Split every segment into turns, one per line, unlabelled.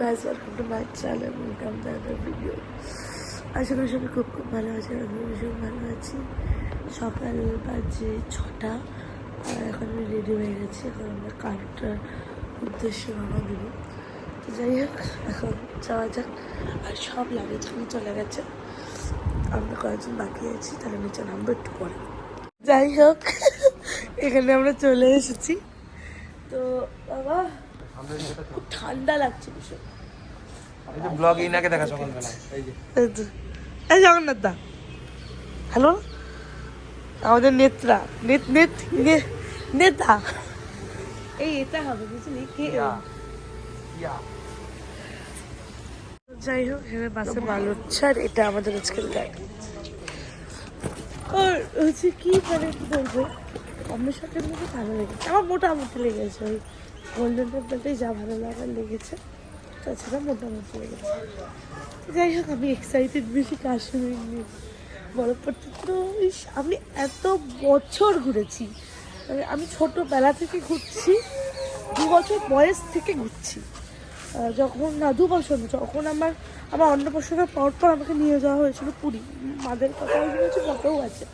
Guys, welcome to my channel, welcome to other video. আশা করি সবাই খুব খুব ভালো আছে। আমি ভীষণ ভালো আছি। সকাল বাজে 6টা আর এখন আমি রেডি হয়ে গেছি। এখন আমরা কারটার উদ্দেশ্যে রওনা দেবো। তো যাই হোক, এখন যাওয়া যাক। আর সব লাগেজ নিয়ে চলে গেছে, আমরা কয়েকজন বাকি আছি, তাহলে নিচে নামবো একটু পরে। যাই হোক, এখানে আমরা চলে এসেছি। তো বাবা খুব ঠান্ডা লাগছে ভীষণ। এই জগন্নাথ দা, হ্যালো, আমাদের নেত্রা নেতা, এই এটা হবে বুঝলি কে। যাই হোক, এখানে বাসে মাল হচ্ছে আর এটা আমাদের আজকের গাড়ি। আর হচ্ছে কি মানে কি বলবো, আমার সাথে মধ্যে ভালো লেগেছে, আমার মোটামুটি লেগেছে। ওই গোল্ডেন টেম্পলটাই যা ভালো লাগার লেগেছে, তাছাড়া মোটামুটি লেগেছে। যাই হোক, আমি এক্সাইটেড বেশি কাশ্মীর নিয়ে। বরফ পড়তে তো আমি এত বছর ঘুরেছি, মানে আমি ছোটোবেলা থেকে ঘুরছি, 2 বছর বয়স থেকে ঘুরছি। যখন না 2 বছর, যখন আমার অন্নপ্রাশনের পর আমাকে নিয়ে যাওয়া হয়েছিল পুরী, মাদের কথা হয়েছে, ফটোও আছে।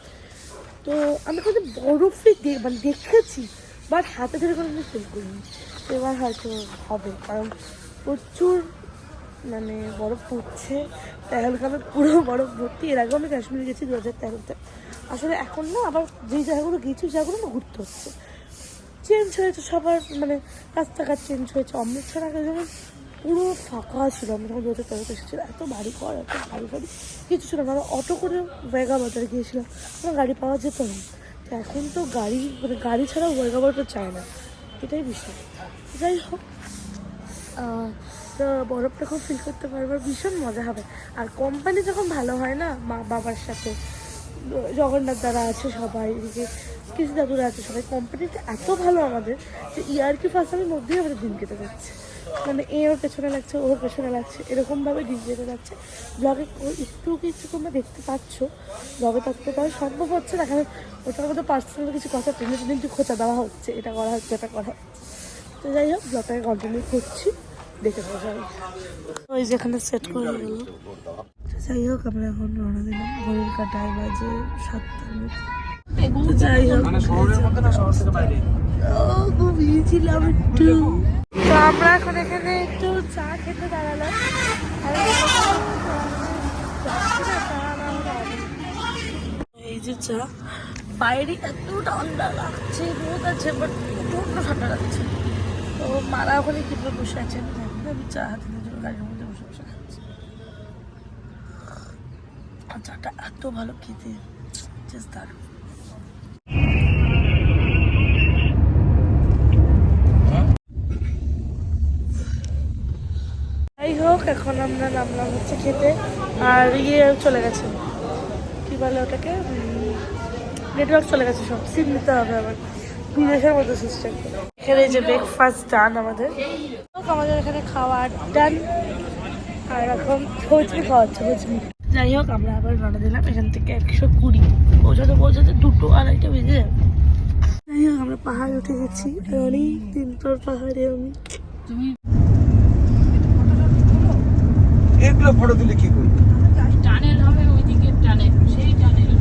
তো আমি কোনো বরফই মানে দেখেছি, বাট হাতে ধরে কোনো আমি ফিল করিনি। এবার হয়তো হবে, কারণ প্রচুর মানে বরফ পড়ছে। পেহেলগামে পুরো বরফ ভর্তি। এর আগেও আমি কাশ্মীরে গেছি 2013-তে। আসলে এখন না আবার যেই জায়গাগুলো গেছি জায়গাগুলো না ঘুরতে হচ্ছে, চেঞ্জ হয়েছে সবার, মানে রাস্তাঘাট চেঞ্জ হয়েছে। অমৃতসর আগে যেমন পুরো ফাঁকা ছিল, আমি যখন 2013-তে এসেছিলাম, এত বাড়ি ঘর, এত বাড়ি কিছু ছিল না। আমরা অটো করে ওয়েগা বাজারে গিয়েছিলাম, আমার গাড়ি পাওয়া যেত না। তো এখন তো গাড়ি, মানে গাড়ি ছাড়া ওয়েগা বাজার চায় না, এটাই বিষয়। যাই হোক, তো বরফটা খুব ফিল করতে পারবো, ভীষণ মজা হবে। আর কোম্পানি যখন ভালো হয় না, মা বাবার সাথে, জগন্নাথ দাদা আছে, সবাই এদিকে কিছু দাদুরা আছে, সবাই কোম্পানিটা এত ভালো আমাদের যে ইয়ারকি ফাঁসানোর মধ্যেই আমাদের দিন কেটে যাচ্ছে। মানে এ ওর পেছনে লাগছে, ওর পেছনে লাগছে, এরকমভাবে দিন কেটে যাচ্ছে। ব্লগে একটু কিছু তোমরা দেখতে পাচ্ছ, ব্লগে থাকতে পারে সম্ভব হচ্ছে না, কারণ ওটার মধ্যে পার্সোনাল কিছু কথা টেনে খোঁচা দেওয়া হচ্ছে, এটা করা হচ্ছে, এটা করা হচ্ছে। তো যাই হোক, ব্লগটাকে কন্টিনিউ করছি, দেখে দেবো সবাই। ওই যেখানে সেট করে গেল। যাই হোক, আমরা এখন রওনা দিলাম। ঘড়ির কাটায় বাজে 7টার মতো। যাই হোক, ঘুমিয়েছিলাম একটু। তো আমরা এখন এখানে একটু চা খেতে দাঁড়ালাম। এই যে চা, বাইরে এত ঠান্ডা লাগছে, রোদ আছে, বাট প্রচন্ড ঠান্ডা লাগছে। তো মারা ওখানে কিভাবে বসে আছে আমি জানি না, আমি চা হাতে নিয়ে গাড়ির মধ্যে বসে বসে খাচ্ছি। আর চাটা এত ভালো খেতে, জাস্ট দারুণ। যাই হোক, এখন আমরা নামলাম হচ্ছে খেতে। আর চলে গেছে, কি বলে ওটাকে, নেটওয়ার্ক চলে গেছে, সব সিম নিতে হবে আবার, বিদেশের মতো সিস্টেম। এখানে যে ব্রেকফাস্ট ডান আমাদের এখানে খাওয়া ডান। আর এখন হজমি খাওয়াচ্ছে, হজমি। যাই হোক, আমরা আবার রওনা দিলাম এখান থেকে। 120 পৌঁছাতে 2-2-2:30 বেজে যাবে। যাই হোক, আমরা পাহাড় উঠে গেছি, অনেক 3 পাহাড়ে। আমি
এগুলো ফটো দিলে কি করবো,
টানেল হবে ওইদিকে, টানেল, সেই টানেল।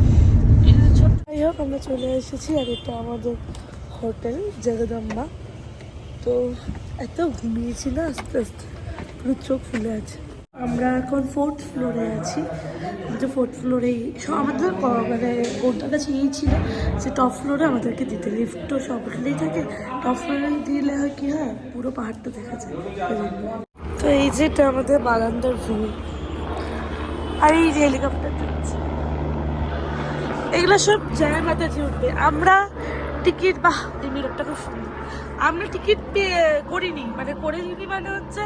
যাই হোক, আমরা চলে এসেছি, আর এটা আমাদের হোটেল জগদম্বা। তো এত ঘুমিয়েছি না, আস্তে আস্তে পুরো চোখ ফুলে আছে। আমরা এখন 4th ফ্লোরে আছি। যে 4th ফ্লোরেই আমাদের মানে ওটার কাছে এই ছিল যে টপ ফ্লোরে আমাদেরকে দিতে, লিফট তো সব হোটেলেই থাকে, টপ ফ্লোরে দিলে হয় কি হয়, পুরো পাহাড়টা দেখা যায়। তো এই যেটা আমাদের বারান্দার ভিউ, আর এই যে হেলিকপ্টার দিচ্ছে, এগুলো সব জয় মাতাজি উঠবে। আমরা টিকিট, বাহ এই মিররটা খুব সুন্দর, আমরা টিকিট করিনি, মানে করিনি মানে হচ্ছে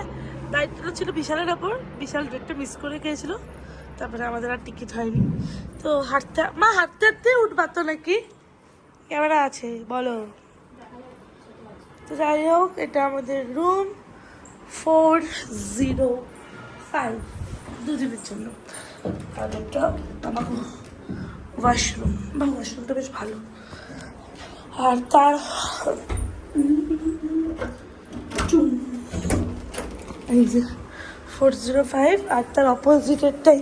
দায়িত্বটা ছিল বিশালের ওপর, বিশাল ডেটটা মিস করে গিয়েছিল, তারপরে আমাদের আর টিকিট হয়নি। তো হাঁটতে হাঁটতে উঠবা তো নাকি, ক্যামেরা আছে বলো। তো যাই হোক, এটা আমাদের রুম 405, 2 দিনের জন্য। আর এটা আমার ওয়াশরুম, বা ওয়াশরুমটা বেশ ভালো। আর তার এই যে 405, আর তার অপোজিটেরটাই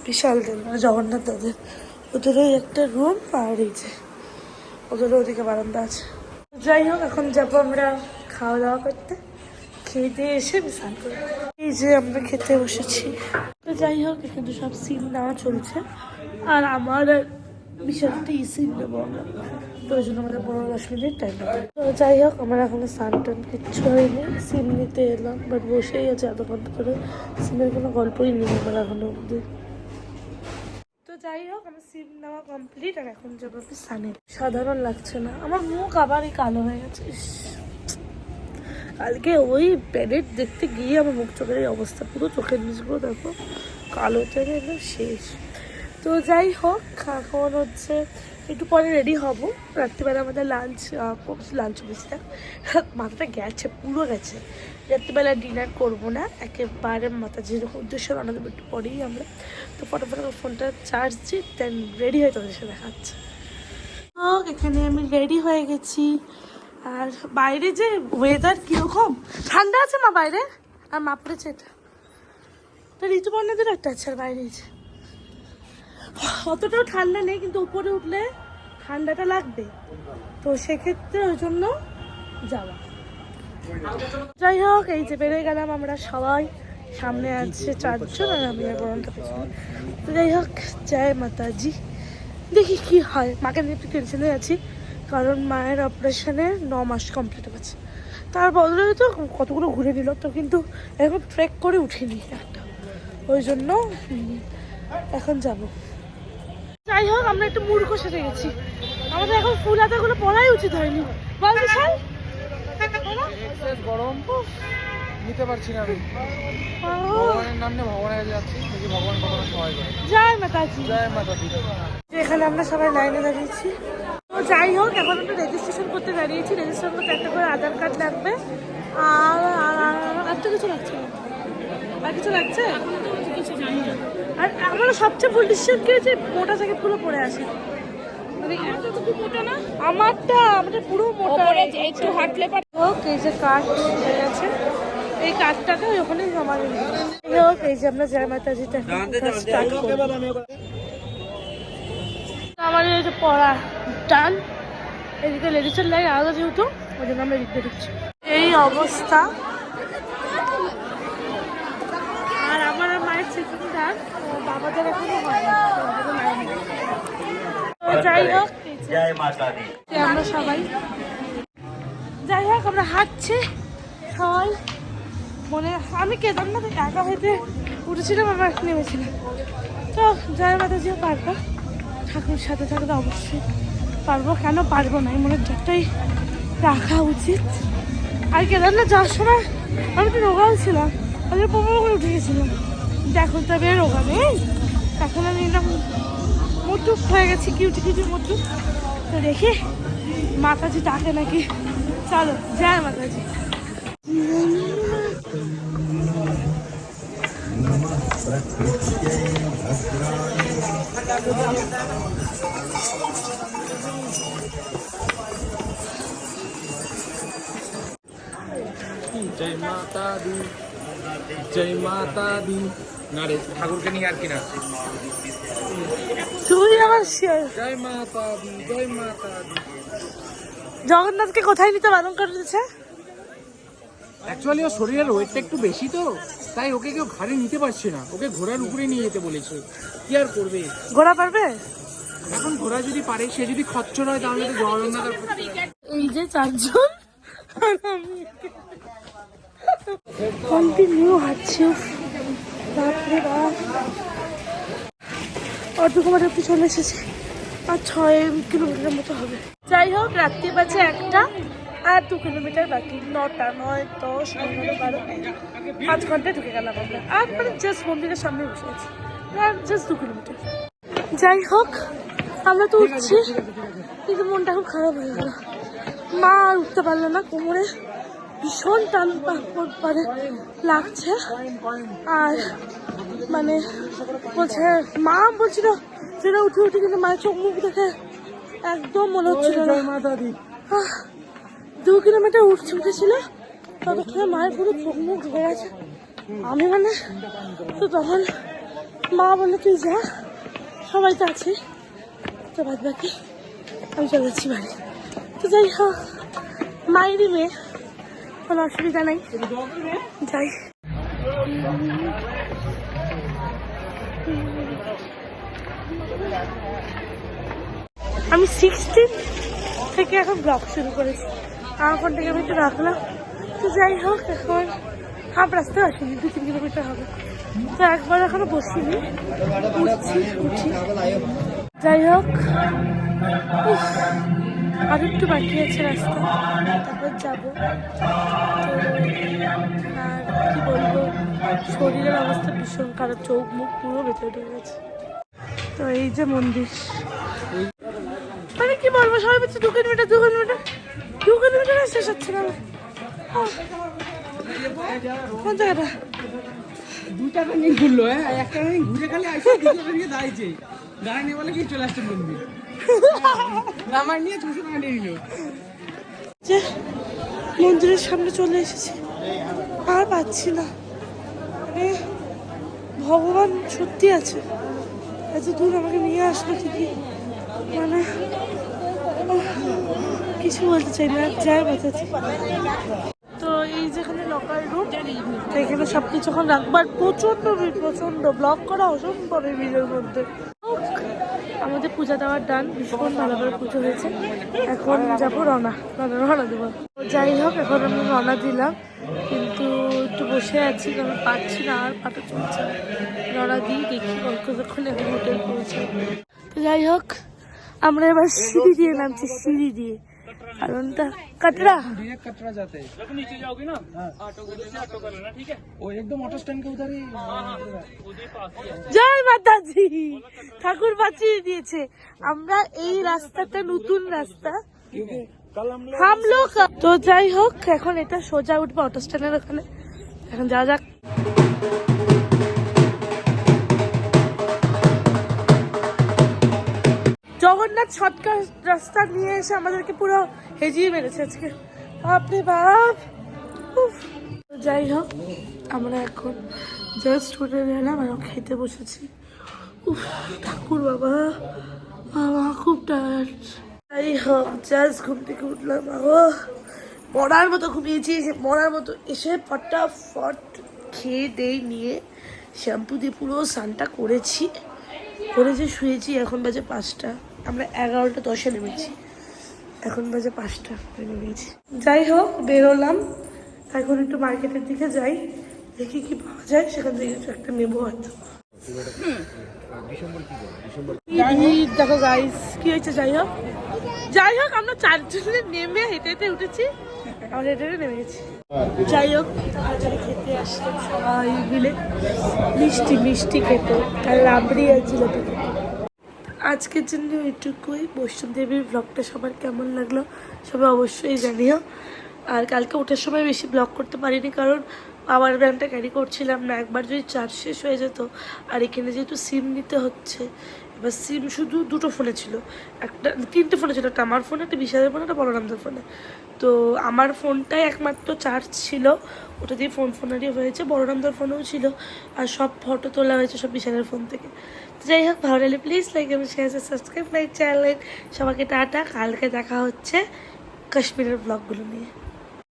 বিশাল দিন মানে জগন্নাথ দাদের। ওদেরও একটা রুম, আর এই যে ওদেরও ওদিকে বারান্দা আছে। যাই হোক, এখন যাবো আমরা খাওয়া দাওয়া করতে। খেয়ে দিয়ে এসে স্নান করবো। এই যে আমরা খেতে বসেছি। তো যাই হোক, এখানে সব সিম নেওয়া চলছে, আর আমার বিশাল একটা সিম নেবো আমরা, তো ওই জন্য আমাদের 15-10 মিনিট টাইম লাগবে। তো যাই হোক, আমার এখনো স্নান টান কিচ্ছু হয়নি, সিম নিতে এলাম, বাট বসেই আছে এত ঘন্টা ধরে, সিমের কোনো গল্পই নেই আমার এখনো অব্দি। তো যাই হোক, আমার সিম নেওয়া কমপ্লিট, আর এখন যাবো স্নানে। সাধারণ লাগছে না, আমার মুখ আবার এই কালো হয়ে গেছে। কালকে ওই প্যারেড দেখতে গিয়ে আমার মুখ চোখের এই অবস্থা, পুরো চোখের নিচগুলো দেখো কালো থেকে একদম শেষ। তো যাই হোক, এখন হচ্ছে একটু পরে রেডি হব। রাত্রিবেলা আমাদের লাঞ্চ বসে, মাথাটা গেছে, পুরো গেছে। রাত্রিবেলা ডিনার করবো না, একেবারে মাথা যেরকম উদ্দেশ্য রান্না দেবো একটু পরেই আমরা। তো ফটোফট ফোনটা চার্জ দিই, দেন রেডি হয়ে তাদের সাথে দেখাচ্ছে। হোক, এখানে আমি রেডি হয়ে গেছি। আর বাইরে যে ওয়েদার কিরকম ঠান্ডা আছে মা বাইরে, আর মা পড়েছে এটা ঋতুপর্ণাদের একটা আছে, আর বাইরে অতটাও ঠান্ডা নেই, কিন্তু উপরে উঠলে ঠান্ডাটা লাগবে, তো সেক্ষেত্রে ওই জন্য যাওয়া। যাই হোক, এই যে বেরোয় গেলাম আমরা সবাই, সামনে আছে 4 জন আর আমি বরণটা পেছনে। তো যাই হোক, জয় মাতাজি। দেখি কি হয়, মাকে নিয়ে একটু টেনশনে আছি, কারণ মায়ের অপারেশনে 9 মাস কমপ্লিট হয়েছে। তার বদলে তো কতগুলো ঘুরে নিল, তো কিন্তু এখন ট্রেক করে উঠিনি একটা, ওই জন্য এখন যাব। যাই হোক, আমরা একটু মূর্খ সেজে গেছি, আমাদের এখন ফুল হাতাগুলো পরাই উচিত হয়নি, বল বিশাল।
গরম নিতে পারছি না আমি, ভগবানের নাম নিয়ে ভগবানের কাছে যাচ্ছি, দেখি ভগবান কতটা সহায় করে।
জয় মাতাজি।
জয় মাতাজি।
এখানে আমরা সবাই লাইনে দাঁড়িয়েছি। তো যাই হোক, এখন আমরা রেজিস্ট্রেশন করতে দাঁড়িয়েছি। রেজিস্ট্রেশন করতে একটা করে আধার কার্ড লাগবে, আর তো কিছু লাগছে না। আর কিছু লাগছে? আর আমার সবচেয়ে ভুল ডিসিশন কি হয়েছে, মোটা জ্যাকেটগুলো পরে আসে। আমারটা পুরো মোটা, একটু হাঁটলে হোক। এই যে কার্ড হয়ে গেছে, এই কার্ডটাকে ওখানে জমা দিই হোক। এই যে আমরা জয় মাতাজিটা স্টার্ট করবো। আমার এই যে পড়া ডান, এদিকে লেডিসের লাইন আলাদা যেহেতু, ওই জন্য আমরা এদিকে ঢুকছি। এই অবস্থা, আর আমার মায়ের চেকিং ডান, বাবাদের এখনো হয়নি, বাবাদের লাইন। যাই হোক, আমরা সবাই যাই হোক আমরা হাঁটছি সবাই। মনে আমি কেদারনাথ একা হইতে উঠেছিলাম, আমার নেমেছিলাম। তো জয় মাতাজিও পারবো, ঠাকুর সাথে থাকলে অবশ্যই পারবো, কেন পারবো না, এই মনের জোরটাই রাখা উচিত। আর কেদারনাথ যাওয়ার সময় আমি তো রোগাও ছিলাম, ওদের প্রবল করে উঠে গেছিলাম, কিন্তু এখন তো বের রোগা নেই, এখন আমি এরকম মোটু হয়ে গেছি, কিউটি কিউটি মোটু। তো দেখি মাতাজি ডাকে নাকি, চলো জয় মাতাজি।
জয় মাতা দি, জয় মাতা দি। না রে, ঠাকুরকে নিয়ে আর কি না।
তুই আমার
জয় মাতা দি, জয় মাতা দি।
জগন্নাথকে কোথায় নিতে বারণ করে দিয়েছে?
অ্যাকচুয়ালি ওর শরীরের ওয়েটটা একটু বেশি, তো তাই ওকে কেউ ঘাড়ে নিতে পারছে না, ওকে ঘোড়ার উপরে নিয়ে যেতে বলেছে। কি আর করবে,
ঘোড়া পারবে
এখন ঘোড়া যদি পারে, সে যদি খচ্চর হয় তাহলে তো জগন্নাথ।
এই যে 4 জন আর আমি কন্টিনিউ হাঁটছি, বাপরে বাপ। অর্ধকুমার অব্দি চলে এসেছে, আর 6 কিলোমিটার মতো হবে। যাই হোক, রাত্রি বাজে 1টা, আর 2 কিলোমিটার বাকি। 9টা 9 10 11 12 5 ঘন্টায় ঢুকে গেলাম আমরা, আর মানে জাস্ট মন্দিরের সামনে বসে আছি, আর জাস্ট 2 কিলোমিটার। যাই হোক, আমরা তো উঠছি, কিন্তু মনটা খুব খারাপ হয়ে গেল। মা আর উঠতে পারলো না, কোমরে ভীষণ টান পারে লাগছে, আর মানে বলছে, মা বলছিল যেটা উঠে উঠে, কিন্তু মায়ের চোখ মুখ দেখে একদম মনে হচ্ছিল না। 2 কিলোমিটার উঠেছিল, ততক্ষণে মায়ের পুরো চোখ মুখ ধরে গেছে, আমি মানে তো তখন মা বললো তুই যা, সবাই তো আছে, তো বাদ বাকি আমি চলে যাচ্ছি বাড়ি। তো যাই হোক, মায়েরই মেয়ে, কোনো অসুবিধা নাই, যাই। আমি 16 থেকে এখন ব্লগ শুরু করেছি, আমার ফোন থেকে আমি একটু রাখলাম। তো যাই হোক, এখন হাফ রাস্তায় আসিনি, 2-3 কিলোমিটার হবে, তো একবার এখনো বসিনি, উঠছি। যাই হোক, আর একটু বাকি আছে রাস্তা, তারপর যাবো। আর কি বলবো, শরীরের অবস্থা ভীষণ খারাপ, চোখ মুখ পুরো ভেতরে উঠে গেছে। তো এই যে মন্দির, মানে কি বলবো, সবাই বলছে 2 কিলোমিটার শেষ হচ্ছে না। কোন জায়গাটা?
2 টাকা নিয়ে ঘুরলো, হ্যাঁ 1 টাকা নিয়ে ঘুরে খালি আইসা দিকে দাঁড়িয়েছে, দাঁড়ানি বলে কি চলে আসছে মন্দির। আমার নিয়ে 200 টাকা নিয়ে নিল।
যে মন্দিরের সামনে চলে এসেছি, আর পাচ্ছি না, মানে ভগবান সত্যি আছে, এত দূর আমাকে নিয়ে আসলো ঠিকই, মানে কিছু বলতে চাই না, যাই বাঁচাচ্ছি। তো এই যেখানে লকার রুম, এখানে সব কিছু এখন রাখবার প্রচন্ড ব্লক করা অসম্ভব এই ভিড়ের মধ্যে। আমাদের পূজা দেওয়ার ডান, ভীষণ ভালোভাবে পুজো হয়েছে। এখন যাবো রওনা দেবো। যাই হোক, এখন আমি রওনা দিলাম, কিন্তু একটু বসে আছি কারণ পাচ্ছি না, আর পাটা চলছে না। রওনা দিই, দেখি কতক্ষণ এখন হোটেল পৌঁছে। তো যাই হোক, আমরা এবার সিঁড়ি দিয়ে নামছি, সিঁড়ি দিয়ে, কারণটা कटरा
डायरेक्ट कटरा जाते हैं, जब नीचे जाओगे ना ऑटो से ऑटो कर लेना, ठीक है? वो एकदम ऑटो स्टैंड के उधर ही पास ही है।
জয় মাতাজি, ঠাকুর বাঁচিয়ে দিয়েছে। আমরা এই রাস্তাটা নতুন রাস্তা, हम लोग তো যাই হোক, এখন এটা সোজা উঠবো অটো স্ট্যান্ডের ওখানে, এখন যাওয়া যাক। জগন্নাথ শর্টকাট রাস্তা নিয়ে এসে আমাদেরকে পুরো হেজিয়ে মেরেছে আজকে, বাপরে বাপ। উফ। যাই হোক, আমরা এখন জাস্ট হোটেলে এলাম আর খেতে বসেছি। উফ, ঠাকুর বাবা, খুব টায়ার্ড। যাই হোক, জাস্ট ঘুম থেকে উঠলাম, মরার মতো ঘুমিয়েছি, মরার মতো এসে ফটাফট খেয়ে দিয়ে নিয়ে শ্যাম্পু দিয়ে পুরো স্নানটা করেছি, করে যে শুয়েছি। এখন বাজে 5টা, আমরা 11:10 নেমেছি, এখন বাজে 5টা নেমেছি। যাই হোক, বেরোলাম, এখন একটু মার্কেটের দিকে যাই, দেখি কি পাওয়া যায়, সেখান থেকে কিছু একটা নেবো হয়তো। দেখো গাইস, কি হয়েছে। যাই হোক আমরা 4 জনে নেমে হেঁটে হেঁটে উঠেছি, আমরা হেঁটে হেঁটে নেমে গেছি। যাই হোক, তাড়াতাড়ি খেতে আসলাম সবাই মিলে, মিষ্টি খেতে, আর রাবড়ি আর জিলাপি খেতে। আজকের জন্য এটুকুই। বৈষ্ণব দেবীর ব্লগটা সবার কেমন লাগলো সবাই অবশ্যই জানিও। আর কালকে ওঠার সময় বেশি ব্লগ করতে পারিনি, কারণ পাওয়ার ব্যাংকটা ক্যারি করছিলাম না, একবার যদি চার্জ শেষ হয়ে যেত। আর এখানে যেহেতু সিম নিতে হচ্ছে, এবার সিম শুধু 2টো ফোনে ছিল, 3টে ফোনে ছিল, একটা আমার ফোনে, একটা বিশালের ফোনে, একটা বলরামদের ফোনে। তো আমার ফোনটাই একমাত্র চার্জ ছিল, ওটা দিয়ে ফোনারই হয়েছে, বলরামদের ফোনেও ছিল, আর সব ফটো তোলা হয়েছে সব বিশালের ফোন থেকে। তো যাই হোক, ভালো লাগলে প্লিজ লাইক এবং শেয়ার, সাবস্ক্রাইব মাই চ্যানেল। সবাইকে টাটা, কালকে দেখা হচ্ছে কাশ্মীরের ব্লগগুলো নিয়ে।